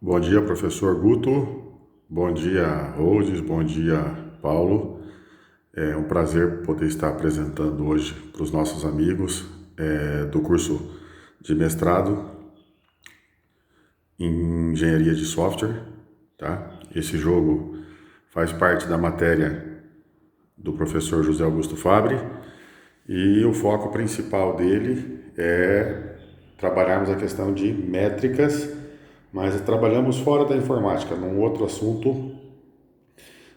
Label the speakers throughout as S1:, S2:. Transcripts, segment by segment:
S1: Bom dia, professor Guto. Bom dia, Rhodes. Bom dia, Paulo. É um prazer poder estar apresentando hoje para os nossos amigos do curso de mestrado em engenharia de software, tá? Esse jogo faz parte da matéria do professor José Augusto Fabre e o foco principal dele é trabalharmos a questão de métricas, mas trabalhamos fora da informática, num outro assunto,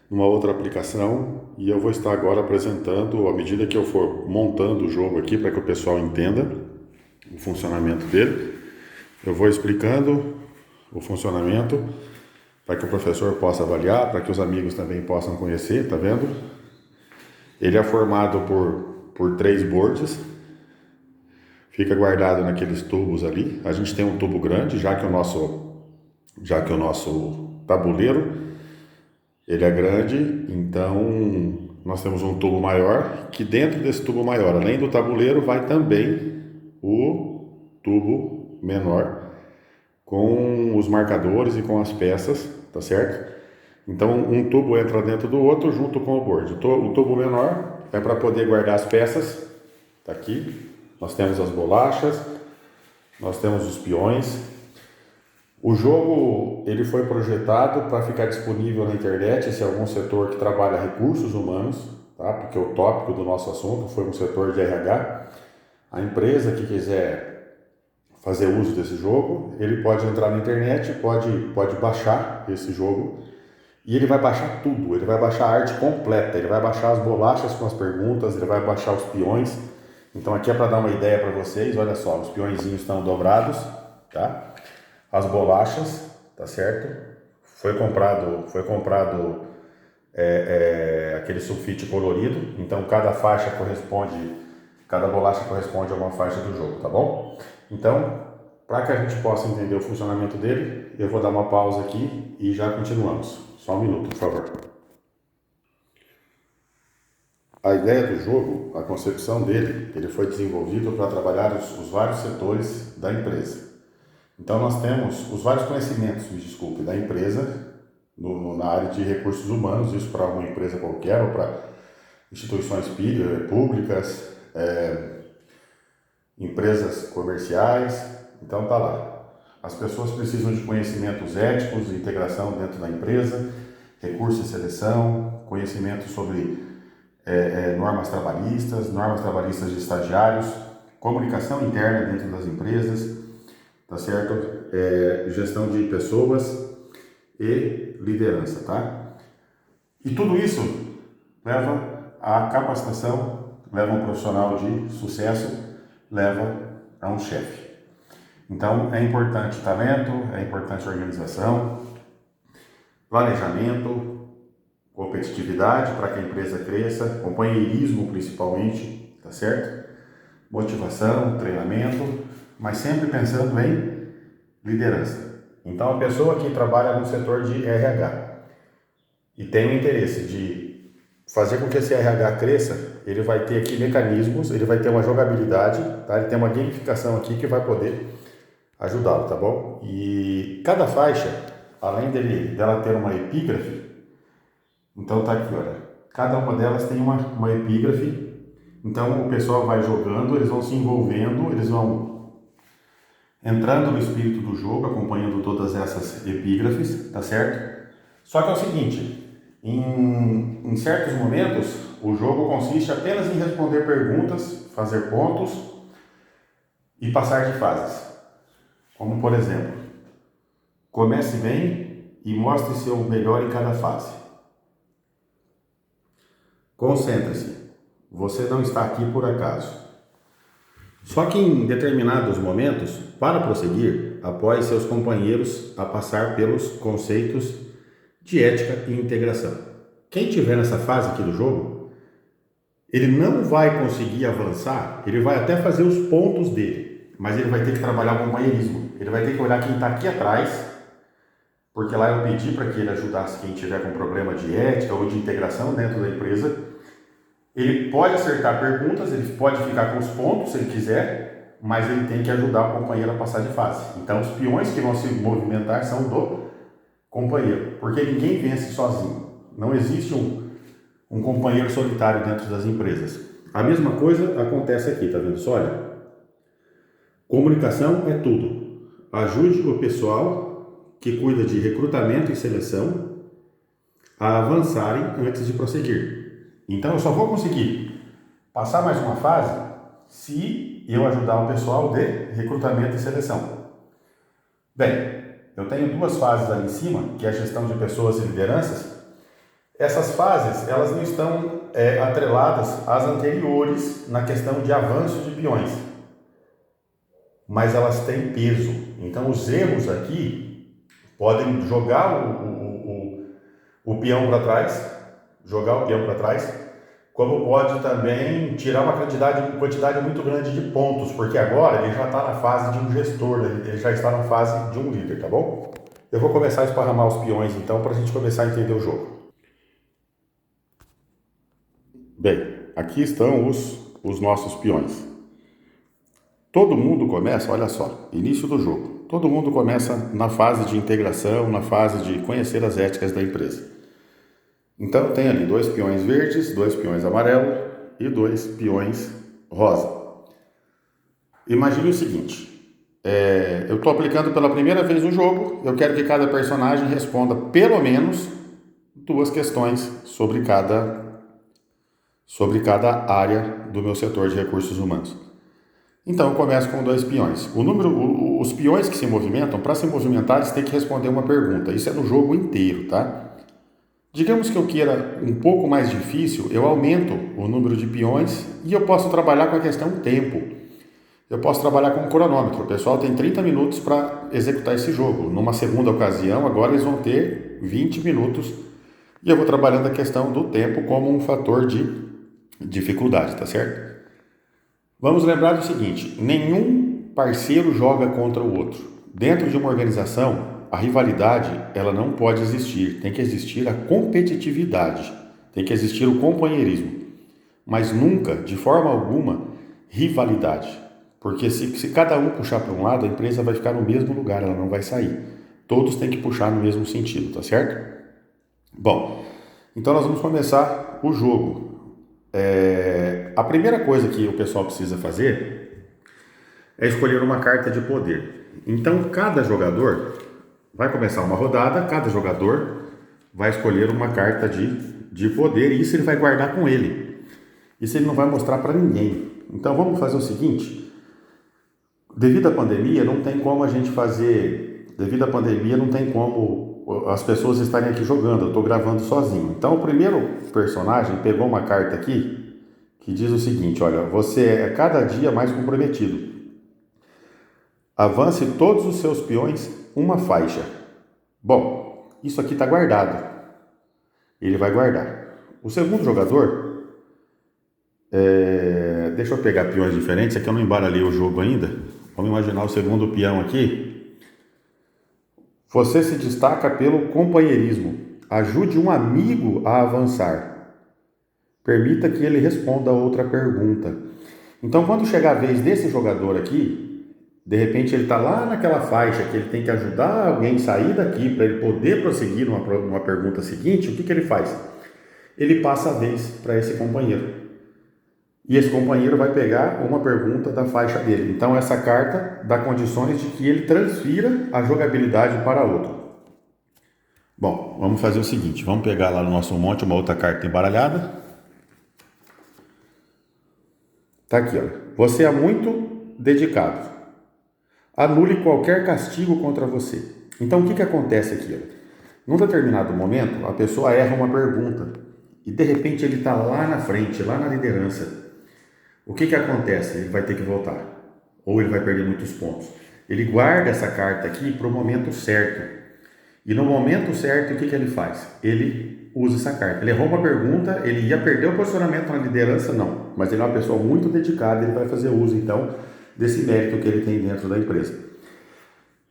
S1: numa outra aplicação, e eu vou estar agora apresentando, à medida que eu for montando o jogo aqui, para que o pessoal entenda o funcionamento dele, eu vou explicando o funcionamento para que o professor possa avaliar, para que os amigos também possam conhecer, tá vendo? Ele é formado por três boards, fica guardado naqueles tubos ali. A gente tem um tubo grande, já que o nosso tabuleiro ele é grande, então nós temos um tubo maior, que dentro desse tubo maior, além do tabuleiro, vai também o tubo menor com os marcadores e com as peças, tá certo? Então um tubo entra dentro do outro junto com o board. O tubo menor é para poder guardar as peças, tá aqui. Nós temos as bolachas, nós temos os peões. O jogo ele foi projetado para ficar disponível na internet, se algum setor que trabalha recursos humanos, tá? Porque o tópico do nosso assunto foi um setor de RH. A empresa que quiser fazer uso desse jogo, ele pode entrar na internet, pode baixar esse jogo e ele vai baixar tudo, ele vai baixar a arte completa, ele vai baixar as bolachas com as perguntas, ele vai baixar os peões. Então aqui é para dar uma ideia para vocês, olha só, os peõezinhos estão dobrados, tá? As bolachas, tá certo? Foi comprado aquele sulfite colorido, então cada bolacha corresponde a uma faixa do jogo, tá bom? Então, para que a gente possa entender o funcionamento dele, eu vou dar uma pausa aqui e já continuamos. Só um minuto, por favor. A ideia do jogo, a concepção dele, ele foi desenvolvido para trabalhar os vários setores da empresa. Então nós temos os vários conhecimentos, me desculpe, da empresa na área de recursos humanos, isso para uma empresa qualquer ou para instituições públicas, empresas comerciais. Então tá lá. As pessoas precisam de conhecimentos éticos, de integração dentro da empresa, recursos e seleção, conhecimento sobre normas trabalhistas de estagiários, comunicação interna dentro das empresas, tá certo? Gestão de pessoas e liderança, tá? E tudo isso leva à capacitação, leva a um profissional de sucesso, leva a um chefe. Então é importante talento, é importante organização, planejamento, competitividade para que a empresa cresça, companheirismo principalmente, tá certo? Motivação, treinamento, mas sempre pensando em liderança. Então, a pessoa que trabalha no setor de RH e tem o interesse de fazer com que esse RH cresça, ele vai ter aqui mecanismos, ele vai ter uma jogabilidade, tá? Ele tem uma gamificação aqui que vai poder ajudá-lo, tá bom? E cada faixa, além dela ter uma epígrafe, então tá aqui, olha, cada uma delas tem uma epígrafe. Então o pessoal vai jogando, eles vão se envolvendo, eles vão entrando no espírito do jogo, acompanhando todas essas epígrafes, tá certo? Só que é o seguinte, em certos momentos, o jogo consiste apenas em responder perguntas, fazer pontos e passar de fases. Como, por exemplo, comece bem e mostre seu melhor em cada fase. Concentre-se, você não está aqui por acaso. Só que em determinados momentos, para prosseguir, apoie seus companheiros a passar pelos conceitos de ética e integração. Quem estiver nessa fase aqui do jogo, ele não vai conseguir avançar, ele vai até fazer os pontos dele, mas ele vai ter que trabalhar o companheirismo. Ele vai ter que olhar quem está aqui atrás, porque lá eu pedi para que ele ajudasse quem tiver com problema de ética ou de integração dentro da empresa. Ele pode acertar perguntas, ele pode ficar com os pontos se ele quiser, mas ele tem que ajudar o companheiro a passar de fase. Então, os peões que vão se movimentar são do companheiro, porque ninguém vence sozinho. Não existe um companheiro solitário dentro das empresas. A mesma coisa acontece aqui, tá vendo só? Olha, comunicação é tudo. Ajude o pessoal que cuida de recrutamento e seleção a avançarem antes de prosseguir. Então, eu só vou conseguir passar mais uma fase se eu ajudar o pessoal de recrutamento e seleção. Bem, eu tenho duas fases ali em cima, que é a gestão de pessoas e lideranças. Essas fases, elas não estão atreladas às anteriores na questão de avanço de peões, mas elas têm peso. Então, os erros aqui podem jogar o peão para trás, como pode também tirar uma quantidade muito grande de pontos, porque agora ele já está na fase de um gestor, ele já está na fase de um líder, tá bom? Eu vou começar a esparramar os peões então, para a gente começar a entender o jogo. Bem, aqui estão os nossos peões. Todo mundo começa, olha só, início do jogo. Todo mundo começa na fase de integração, na fase de conhecer as éticas da empresa. Então tem ali 2 peões verdes, 2 peões amarelos e 2 peões rosa. Imagine o seguinte, eu estou aplicando pela primeira vez o jogo, eu quero que cada personagem responda pelo menos 2 questões sobre cada área do meu setor de recursos humanos. Então eu começo com 2 peões. Os peões que se movimentam, para se movimentar, eles têm que responder uma pergunta. Isso é no jogo inteiro, tá? Digamos que eu queira um pouco mais difícil, eu aumento o número de peões e eu posso trabalhar com a questão tempo. Eu posso trabalhar com um cronômetro. O pessoal tem 30 minutos para executar esse jogo. Numa segunda ocasião, agora eles vão ter 20 minutos e eu vou trabalhando a questão do tempo como um fator de dificuldade, tá certo? Vamos lembrar do seguinte, nenhum parceiro joga contra o outro. Dentro de uma organização, a rivalidade, ela não pode existir, tem que existir a competitividade, tem que existir o companheirismo, mas nunca, de forma alguma, rivalidade, porque se cada um puxar para um lado, a empresa vai ficar no mesmo lugar, ela não vai sair. Todos têm que puxar no mesmo sentido, tá certo? Bom, então nós vamos começar o jogo. A primeira coisa que o pessoal precisa fazer é escolher uma carta de poder. Então, cada jogador vai começar uma rodada, cada jogador vai escolher uma carta de poder e isso ele vai guardar com ele. Isso ele não vai mostrar para ninguém. Então vamos fazer o seguinte, devido à pandemia não tem como as pessoas estarem aqui jogando, eu estou gravando sozinho. Então o primeiro personagem pegou uma carta aqui que diz o seguinte, olha, você é cada dia mais comprometido. Avance todos os seus peões uma faixa. Bom, isso aqui está guardado. Ele vai guardar. O segundo jogador, deixa eu pegar peões diferentes, aqui eu não embaralhei o jogo ainda. Vamos imaginar o segundo peão aqui. Você se destaca pelo companheirismo. Ajude um amigo a avançar. Permita que ele responda a outra pergunta. Então, quando chegar a vez desse jogador aqui, de repente ele está lá naquela faixa que ele tem que ajudar alguém a sair daqui para ele poder prosseguir numa pergunta seguinte, o que ele faz? Ele passa a vez para esse companheiro. E esse companheiro vai pegar uma pergunta da faixa dele. Então essa carta dá condições de que ele transfira a jogabilidade para outro. Bom, vamos fazer o seguinte, vamos pegar lá no nosso monte uma outra carta embaralhada. Tá aqui, olha. Você é muito dedicado. Anule qualquer castigo contra você. Então, o que acontece aqui? Num determinado momento, a pessoa erra uma pergunta e, de repente, ele está lá na frente, lá na liderança. O que acontece? Ele vai ter que voltar ou ele vai perder muitos pontos. Ele guarda essa carta aqui para o momento certo. E no momento certo, o que ele faz? Ele usa essa carta. Ele errou uma pergunta, ele ia perder o posicionamento na liderança? Não. Mas ele é uma pessoa muito dedicada, ele vai fazer uso, então, desse mérito que ele tem dentro da empresa.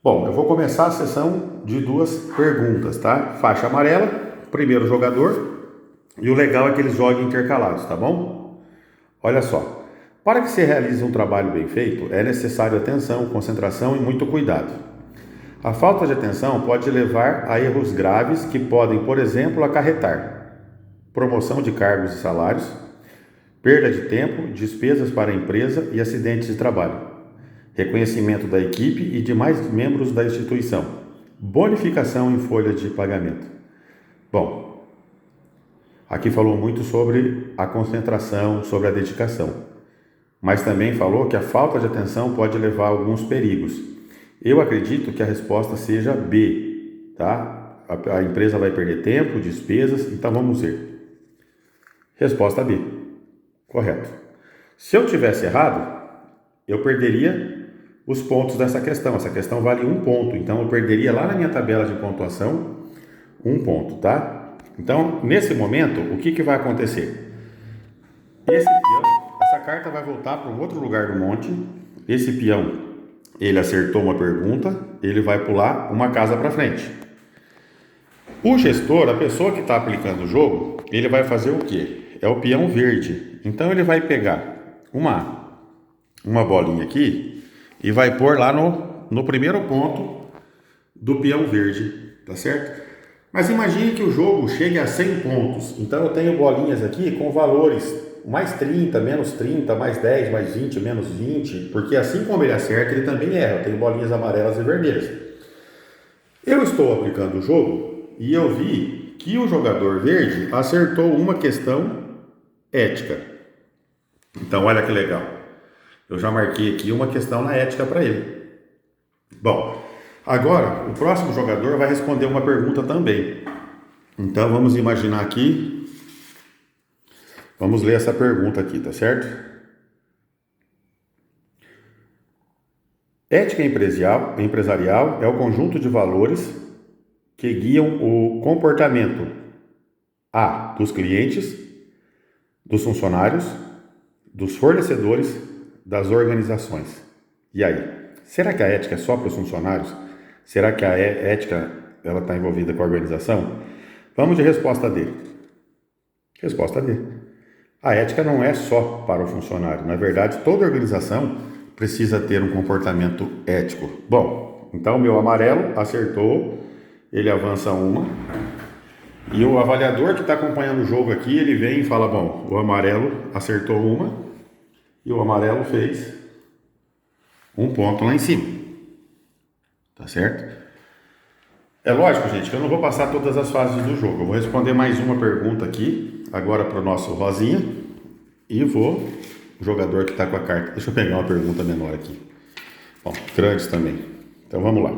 S1: Bom, eu vou começar a sessão de 2 perguntas, tá? Faixa amarela, primeiro jogador, e o legal é que eles joguem intercalados, tá bom? Olha só, Para que se realize um trabalho bem feito, é necessário atenção, concentração e muito cuidado. A falta de atenção pode levar a erros graves que podem, por exemplo, acarretar promoção de cargos e salários, perda de tempo, despesas para a empresa e acidentes de trabalho, reconhecimento da equipe e demais membros da instituição, bonificação em folha de pagamento. Bom, aqui falou muito sobre a concentração, sobre a dedicação, mas também falou que a falta de atenção pode levar a alguns perigos. Eu acredito que a resposta seja B, tá? A empresa vai perder tempo, despesas, então vamos ver. Resposta B, correto. Se eu tivesse errado, eu perderia os pontos dessa questão. Essa questão vale 1 ponto, então eu perderia lá na minha tabela de pontuação 1 ponto, tá? Então, nesse momento, o que vai acontecer? Essa carta vai voltar para um outro lugar do monte. Esse peão, ele acertou uma pergunta, ele vai pular uma casa para frente. O gestor, a pessoa que está aplicando o jogo, ele vai fazer o quê? É o peão verde. Então ele vai pegar uma bolinha aqui e vai pôr lá no primeiro ponto do peão verde, tá certo? Mas imagine que o jogo chegue a 100 pontos. Então eu tenho bolinhas aqui com valores mais 30, menos 30, mais 10, mais 20, menos 20, porque assim como ele acerta, ele também erra. Eu tenho bolinhas amarelas e vermelhas. Eu estou aplicando o jogo e eu vi que o jogador verde acertou uma questão ética. Então, olha que legal. Eu já marquei aqui uma questão na ética para ele. Bom, agora o próximo jogador vai responder uma pergunta também. Então, vamos imaginar aqui. Vamos ler essa pergunta aqui, tá certo? Ética empresarial é o conjunto de valores que guiam o comportamento A, dos clientes, dos funcionários, dos fornecedores, das organizações. E aí? Será que a ética é só para os funcionários? Será que a ética ela está envolvida com a organização? Vamos de resposta D. Resposta D. A ética não é só para o funcionário. Na verdade, toda organização precisa ter um comportamento ético. Bom, então o meu amarelo acertou, ele avança uma. E o avaliador que está acompanhando o jogo aqui, ele vem e fala, bom, o amarelo acertou uma e o amarelo fez 1 ponto lá em cima. Tá certo? É lógico, gente, que eu não vou passar todas as fases do jogo. Eu vou responder mais uma pergunta aqui, agora para o nosso Rosinha. E o jogador que está com a carta. Deixa eu pegar uma pergunta menor aqui. Bom, grandes também. Então vamos lá.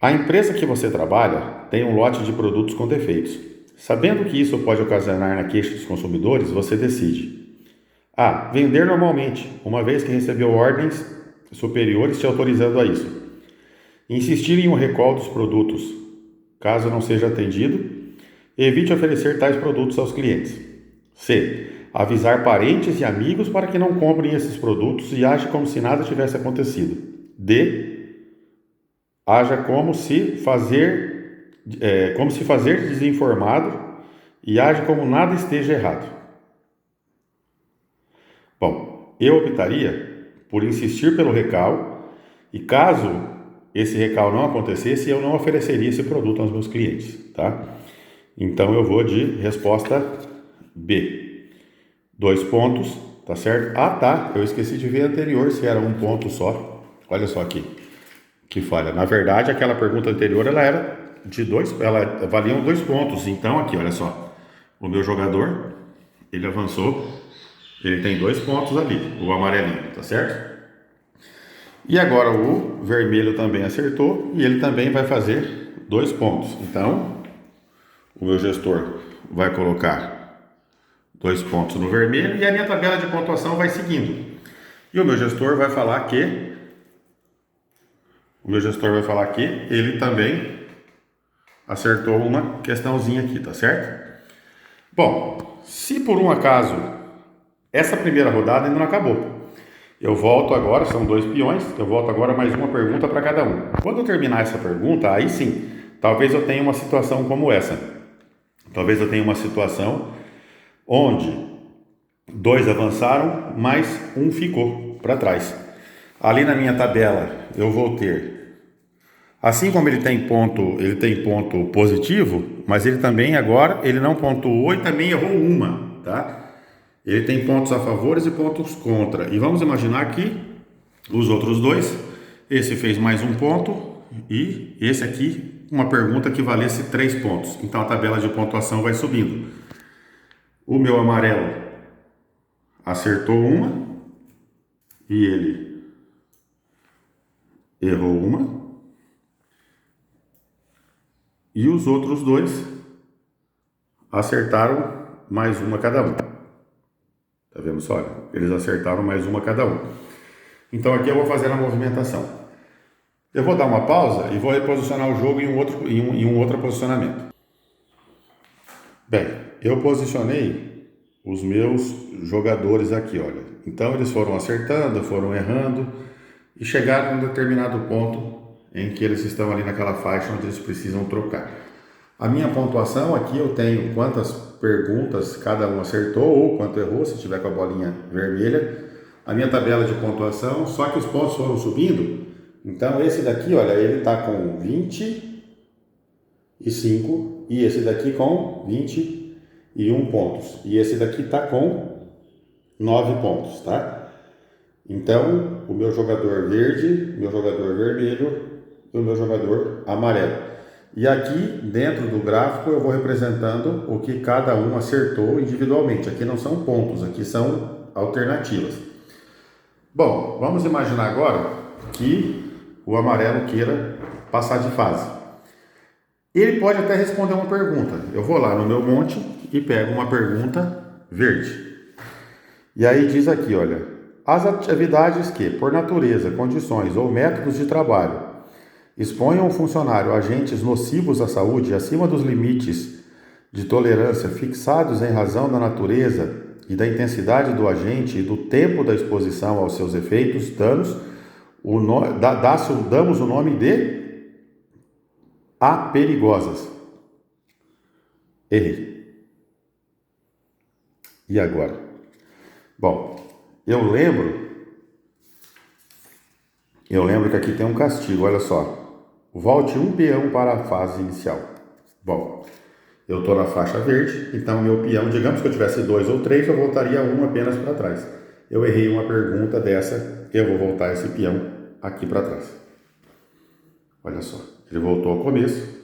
S1: A empresa que você trabalha tem um lote de produtos com defeitos. Sabendo que isso pode ocasionar na queixa dos consumidores, você decide: A. Vender normalmente, uma vez que recebeu ordens superiores te autorizando a isso. Insistir em um recall dos produtos. Caso não seja atendido, evite oferecer tais produtos aos clientes. C. Avisar parentes e amigos para que não comprem esses produtos e age como se nada tivesse acontecido. D. Haja como se fazer desinformado e age como nada esteja errado. Bom, eu optaria por insistir pelo recall e caso esse recall não acontecesse, eu não ofereceria esse produto aos meus clientes, tá? Então eu vou de resposta B. 2 pontos, tá certo? Ah, tá, eu esqueci de ver a anterior se era 1 ponto só. Olha só aqui, que falha. Na verdade, aquela pergunta anterior, ela era de 2, ela valiam 2 pontos. Então aqui, olha só, o meu jogador, ele avançou, ele tem 2 pontos ali, o amarelinho, tá certo? E agora o vermelho também acertou e ele também vai fazer 2 pontos. Então, o meu gestor vai colocar 2 pontos no vermelho e a minha tabela de pontuação vai seguindo. E o meu gestor vai falar que ele também acertou uma questãozinha aqui, tá certo? Bom, se por um acaso essa primeira rodada ainda não acabou, eu volto agora, são 2 peões, eu volto agora mais uma pergunta para cada um. Quando eu terminar essa pergunta, aí sim, talvez eu tenha uma situação como essa. Talvez eu tenha uma situação onde dois avançaram, mas um ficou para trás. Ali na minha tabela eu vou ter, assim como ele tem ponto positivo, mas ele também agora, ele não pontuou e também errou uma, tá? Ele tem pontos a favor e pontos contra. E vamos imaginar que os outros dois, esse fez mais um ponto e esse aqui, uma pergunta que valesse 3 pontos. Então a tabela de pontuação vai subindo. O meu amarelo acertou uma e ele errou uma. E os outros dois acertaram mais uma cada um. Tá vendo só? Eles acertaram mais uma cada um. Então aqui eu vou fazer a movimentação. Eu vou dar uma pausa e vou reposicionar o jogo em um outro posicionamento. Bem, eu posicionei os meus jogadores aqui, olha. Então eles foram acertando, foram errando e chegaram a um determinado ponto em que eles estão ali naquela faixa onde eles precisam trocar. A minha pontuação aqui eu tenho quantas perguntas cada um acertou ou quanto errou, se tiver com a bolinha vermelha. A minha tabela de pontuação, só que os pontos foram subindo. Então esse daqui, olha, ele está com 25 e esse daqui com 21 pontos. E esse daqui está com 9 pontos, tá? Então o meu jogador verde, meu jogador vermelho e o meu jogador amarelo. E aqui dentro do gráfico eu vou representando o que cada um acertou individualmente. Aqui não são pontos, aqui são alternativas. Bom, vamos imaginar agora que o amarelo queira passar de fase. Ele pode até responder uma pergunta. Eu vou lá no meu monte e pego uma pergunta verde. E aí diz aqui, olha, as atividades que, por natureza, condições ou métodos de trabalho, exponham o funcionário a agentes nocivos à saúde acima dos limites de tolerância fixados em razão da natureza e da intensidade do agente e do tempo da exposição aos seus efeitos, danos, damos o nome de aperigosas. Errei. E agora? Bom, eu lembro que aqui tem um castigo, olha só. Volte um peão para a fase inicial. Bom, eu estou na faixa verde, então meu peão, digamos que eu tivesse 2 ou 3, eu voltaria um apenas para trás. Eu errei uma pergunta dessa, eu vou voltar esse peão aqui para trás. Olha só, ele voltou ao começo.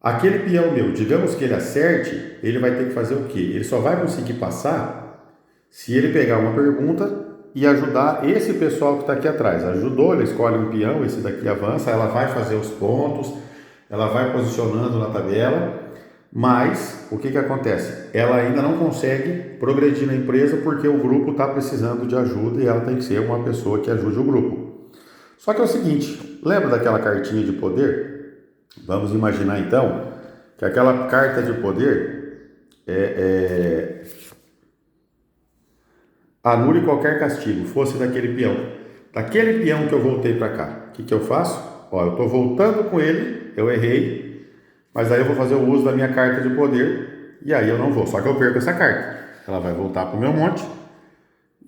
S1: Aquele peão meu, digamos que ele acerte, ele vai ter que fazer o quê? Ele só vai conseguir passar se ele pegar uma pergunta e ajudar esse pessoal que está aqui atrás. Ajudou, ele escolhe um peão, esse daqui avança, ela vai fazer os pontos, ela vai posicionando na tabela, mas o que acontece? Ela ainda não consegue progredir na empresa porque o grupo está precisando de ajuda e ela tem que ser uma pessoa que ajude o grupo. Só que é o seguinte, lembra daquela cartinha de poder? Vamos imaginar então que aquela carta de poder anule qualquer castigo, fosse daquele peão. Daquele peão que eu voltei para cá, o que eu faço? Ó, eu estou voltando com ele, eu errei, mas aí eu vou fazer o uso da minha carta de poder e aí eu não vou, só que eu perco essa carta. Ela vai voltar para o meu monte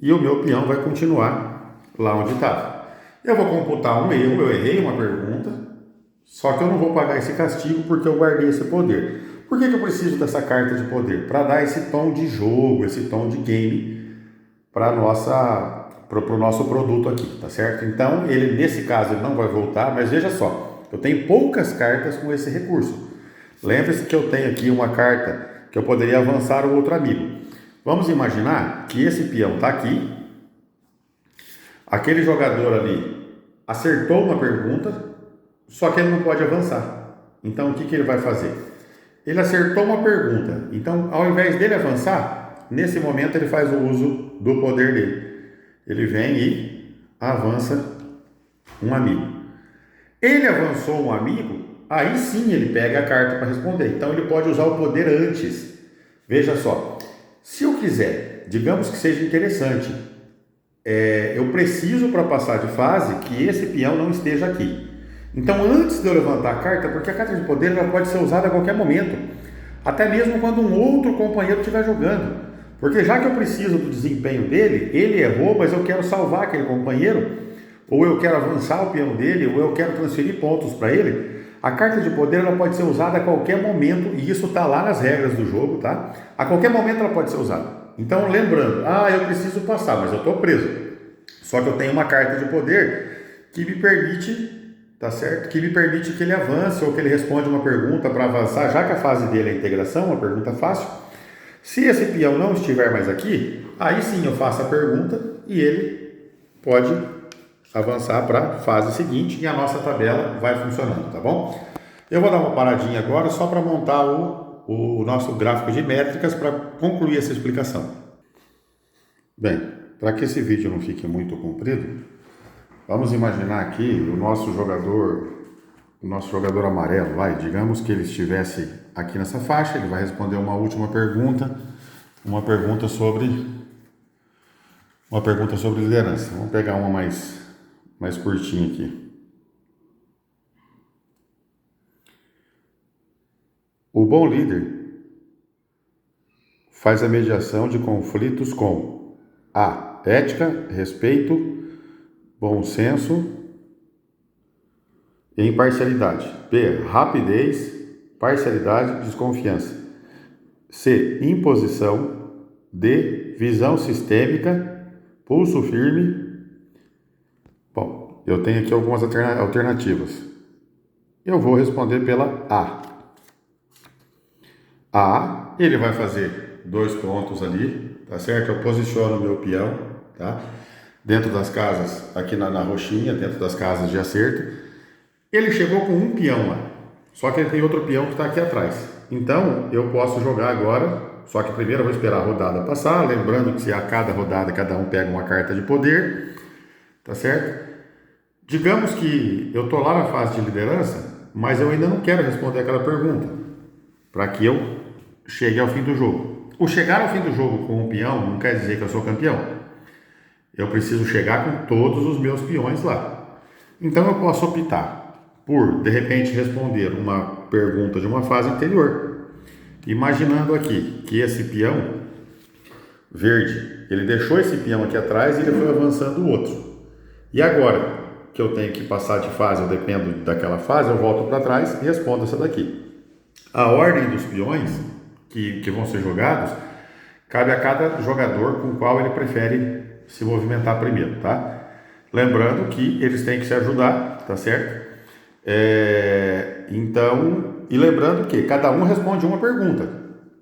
S1: e o meu peão vai continuar lá onde estava. Eu vou computar um erro, eu errei uma pergunta, só que eu não vou pagar esse castigo porque eu guardei esse poder. Por que eu preciso dessa carta de poder? Para dar esse tom de jogo, esse tom de game para o nosso produto aqui, tá certo? Então, ele nesse caso ele não vai voltar, mas veja só, eu tenho poucas cartas com esse recurso. Lembre-se que eu tenho aqui uma carta que eu poderia avançar o outro amigo. Vamos imaginar que esse peão está aqui, aquele jogador ali acertou uma pergunta, só que ele não pode avançar. Então, o que ele vai fazer? Ele acertou uma pergunta, então ao invés dele avançar, nesse momento ele faz o uso do poder dele. Ele vem e avança um amigo. Ele avançou um amigo, aí sim ele pega a carta para responder. Então ele pode usar o poder antes. Veja só, se eu quiser, digamos que seja interessante, eu preciso para passar de fase que esse peão não esteja aqui. Então antes de eu levantar a carta, porque a carta de poder ela pode ser usada a qualquer momento, até mesmo quando um outro companheiro estiver jogando. Porque já que eu preciso do desempenho dele, ele errou, mas eu quero salvar aquele companheiro, ou eu quero avançar o peão dele, ou eu quero transferir pontos para ele, a carta de poder ela pode ser usada a qualquer momento, e isso está lá nas regras do jogo, tá? A qualquer momento ela pode ser usada. Então, lembrando, eu preciso passar, mas eu estou preso. Só que eu tenho uma carta de poder que me permite, tá certo? Que me permite que ele avance ou que ele responda uma pergunta para avançar, já que a fase dele é a integração, uma pergunta fácil. Se esse peão não estiver mais aqui, aí sim eu faço a pergunta e ele pode avançar para a fase seguinte e a nossa tabela vai funcionando, tá bom? Eu vou dar uma paradinha agora só para montar o nosso gráfico de métricas para concluir essa explicação. Bem, para que esse vídeo não fique muito comprido, vamos imaginar aqui o nosso jogador amarelo, digamos que ele estivesse aqui nessa faixa, ele vai responder uma última pergunta, uma pergunta sobre liderança. Vamos pegar uma mais curtinha aqui. O bom líder faz a mediação de conflitos com A. Ética, respeito, bom senso e imparcialidade. B. Rapidez, parcialidade, desconfiança. C. Imposição. D. Visão sistêmica, pulso firme. Bom, eu tenho aqui algumas alternativas. Eu vou responder pela A. A, ele vai fazer 2 pontos ali, tá certo? Eu posiciono o meu peão, tá? Dentro das casas, aqui na roxinha, dentro das casas de acerto. Ele chegou com um peão lá, só que ele tem outro peão que está aqui atrás. Então, eu posso jogar agora, só que primeiro eu vou esperar a rodada passar, lembrando que se a cada rodada cada um pega uma carta de poder, tá certo? Digamos que eu estou lá na fase de liderança, mas eu ainda não quero responder aquela pergunta, para que eu chegue ao fim do jogo. O chegar ao fim do jogo com um peão não quer dizer que eu sou campeão. Eu preciso chegar com todos os meus peões lá. Então eu posso optar por, de repente, responder uma pergunta de uma fase anterior. Imaginando aqui que esse peão verde, ele deixou esse peão aqui atrás e ele foi avançando o outro. E agora que eu tenho que passar de fase, eu dependo daquela fase, eu volto para trás e respondo essa daqui. A ordem dos peões que vão ser jogados cabe a cada jogador com o qual ele prefere se movimentar primeiro, tá? Lembrando que eles têm que se ajudar, tá certo? E lembrando que cada um responde uma pergunta.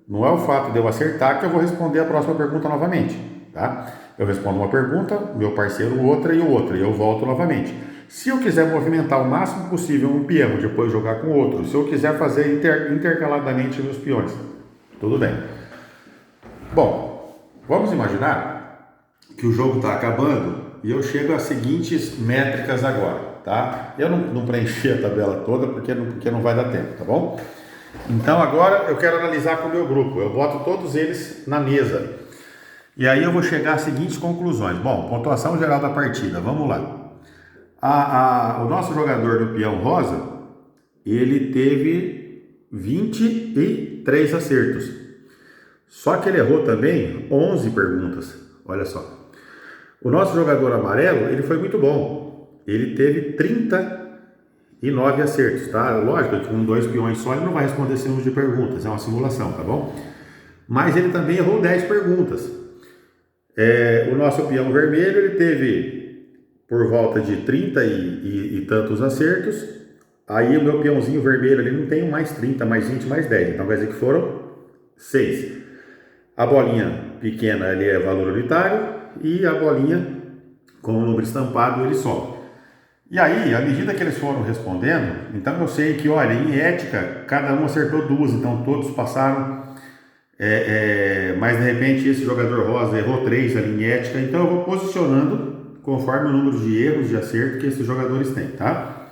S1: Não é o fato de eu acertar que eu vou responder a próxima pergunta novamente, tá? Eu respondo uma pergunta, meu parceiro outra e eu volto novamente. Se eu quiser movimentar o máximo possível um peão e depois jogar com outro, se eu quiser fazer intercaladamente meus peões, tudo bem. Bom, vamos imaginar que o jogo está acabando e eu chego às seguintes métricas agora, tá? Eu não preenchi a tabela toda porque não vai dar tempo, tá bom? Então agora eu quero analisar com o meu grupo. Eu boto todos eles na mesa. E aí eu vou chegar às seguintes conclusões. Bom, pontuação geral da partida, vamos lá. O nosso jogador do peão rosa, ele teve 23 acertos. Só que ele errou também 11 perguntas. Olha só. O nosso jogador amarelo, ele foi muito bom. Ele teve 39 acertos, tá? Lógico que com 2 peões só ele não vai responder esse número de perguntas. É uma simulação, tá bom? Mas ele também errou 10 perguntas. O nosso peão vermelho, ele teve por volta de 30 e tantos acertos. Aí o meu peãozinho vermelho ali não tem mais 30, mais 20, mais 10. Então quer dizer que foram 6. A bolinha pequena ali é valor unitário e a bolinha com o número estampado ele sobe. E aí, à medida que eles foram respondendo, então eu sei que, olha, em ética, cada um acertou 2, então todos passaram. Mas de repente esse jogador rosa errou 3 ali em ética, então eu vou posicionando conforme o número de erros de acerto que esses jogadores têm, tá?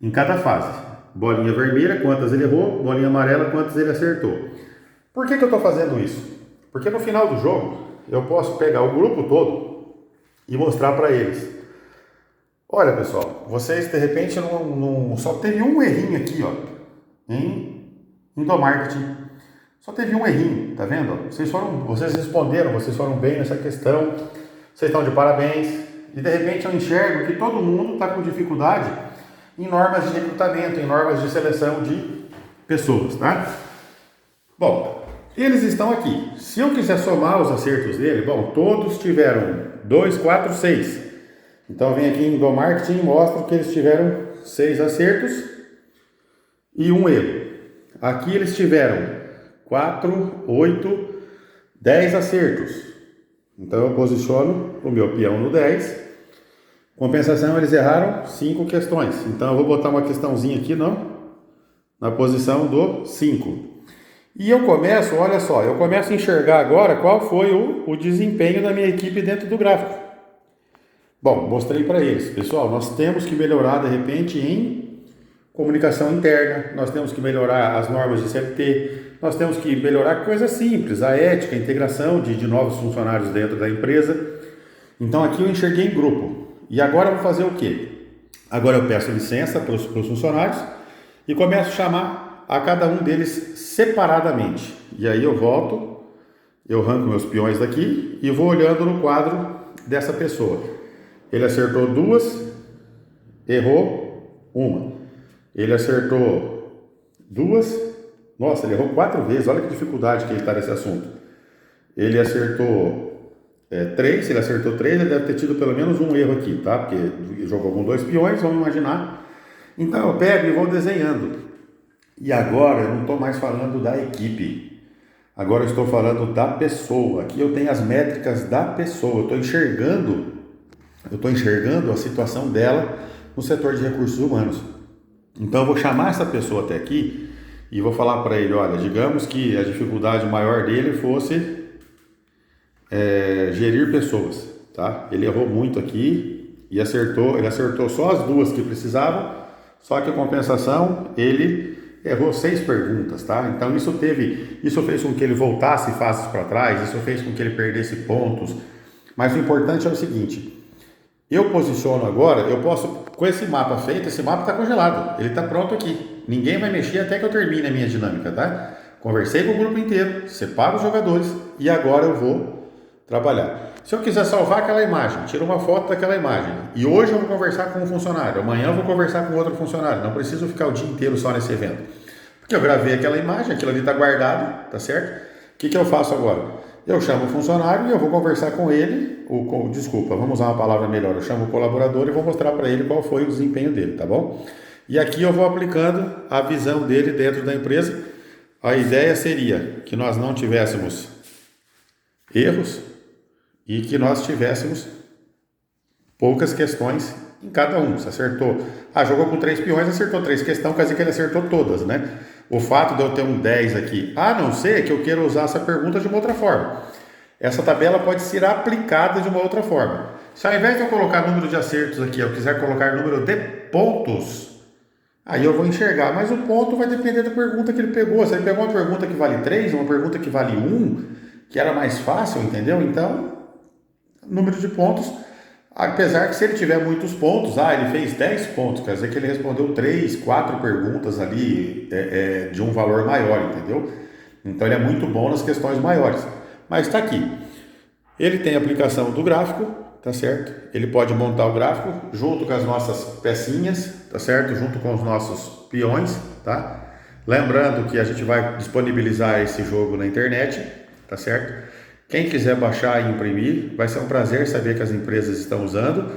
S1: Em cada fase. Bolinha vermelha, quantas ele errou, bolinha amarela, quantas ele acertou. Por que eu estou fazendo isso? Porque no final do jogo, eu posso pegar o grupo todo e mostrar para eles. Olha, pessoal, vocês de repente só teve um errinho aqui, ó, em endomarketing. Só teve um errinho, tá vendo? Vocês responderam, vocês foram bem nessa questão, vocês estão de parabéns. E de repente eu enxergo que todo mundo está com dificuldade em normas de recrutamento, em normas de seleção de pessoas, tá? Bom, eles estão aqui. Se eu quiser somar os acertos dele, bom, todos tiveram 2, 4, 6. Então vem aqui do marketing e mostro que eles tiveram 6 acertos e um erro. Aqui eles tiveram 4, 8, 10 acertos. Então eu posiciono o meu peão no 10. Compensação, eles erraram 5 questões. Então eu vou botar uma questãozinha aqui na posição do 5. E eu começo, olha só, eu começo a enxergar agora qual foi o desempenho da minha equipe dentro do gráfico. Bom, mostrei para eles. Pessoal, nós temos que melhorar de repente em comunicação interna, nós temos que melhorar as normas de CLT, nós temos que melhorar coisas simples, a ética, a integração de novos funcionários dentro da empresa. Então aqui eu enxerguei em grupo. E agora eu vou fazer o quê? Agora eu peço licença para os funcionários e começo a chamar a cada um deles separadamente. E aí eu volto, eu arranco meus peões daqui e vou olhando no quadro dessa pessoa. Ele acertou 2, errou 1. Ele acertou 2, nossa, ele errou 4 vezes, olha que dificuldade que ele está nesse assunto. Ele acertou 3, se ele acertou 3, ele deve ter tido pelo menos um erro aqui, tá? Porque ele jogou com 2 peões, vamos imaginar. Então eu pego e vou desenhando. E agora eu não estou mais falando da equipe, agora eu estou falando da pessoa. Aqui eu tenho as métricas da pessoa, eu estou enxergando a situação dela no setor de recursos humanos. Então eu vou chamar essa pessoa até aqui e vou falar para ele, olha, digamos que a dificuldade maior dele fosse gerir pessoas, tá? Ele errou muito aqui e ele acertou só as 2 que precisavam, só que a compensação, ele errou 6 perguntas, tá? Então isso fez com que ele voltasse fases para trás, isso fez com que ele perdesse pontos, mas o importante é o seguinte, eu posiciono agora, eu posso, com esse mapa feito, esse mapa está congelado, ele está pronto aqui, ninguém vai mexer até que eu termine a minha dinâmica, tá? Conversei com o grupo inteiro, separo os jogadores e agora eu vou trabalhar. Se eu quiser salvar aquela imagem, tiro uma foto daquela imagem e hoje eu vou conversar com um funcionário, amanhã eu vou conversar com outro funcionário, não preciso ficar o dia inteiro só nesse evento, porque eu gravei aquela imagem, aquilo ali está guardado, tá certo? O que eu faço agora? Eu chamo o funcionário e eu vou conversar com ele, vamos usar uma palavra melhor, eu chamo o colaborador e vou mostrar para ele qual foi o desempenho dele, tá bom? E aqui eu vou aplicando a visão dele dentro da empresa. A ideia seria que nós não tivéssemos erros e que nós tivéssemos poucas questões em cada um. Você acertou, jogou com 3 peões, acertou 3 questões, quer dizer que ele acertou todas, né? O fato de eu ter um 10 aqui, a não ser que eu queira usar essa pergunta de uma outra forma. Essa tabela pode ser aplicada de uma outra forma. Se ao invés de eu colocar número de acertos aqui, eu quiser colocar número de pontos, aí eu vou enxergar, mas o ponto vai depender da pergunta que ele pegou. Se ele pegou uma pergunta que vale 3, uma pergunta que vale 1, que era mais fácil, entendeu? Então, número de pontos, apesar que se ele tiver muitos pontos, ele fez 10 pontos, quer dizer que ele respondeu 3, 4 perguntas ali de um valor maior, entendeu? Então ele é muito bom nas questões maiores. Mas está aqui, ele tem a aplicação do gráfico, tá certo? Ele pode montar o gráfico junto com as nossas pecinhas, tá certo? Junto com os nossos peões, tá? Lembrando que a gente vai disponibilizar esse jogo na internet, tá certo? Quem quiser baixar e imprimir, vai ser um prazer saber que as empresas estão usando.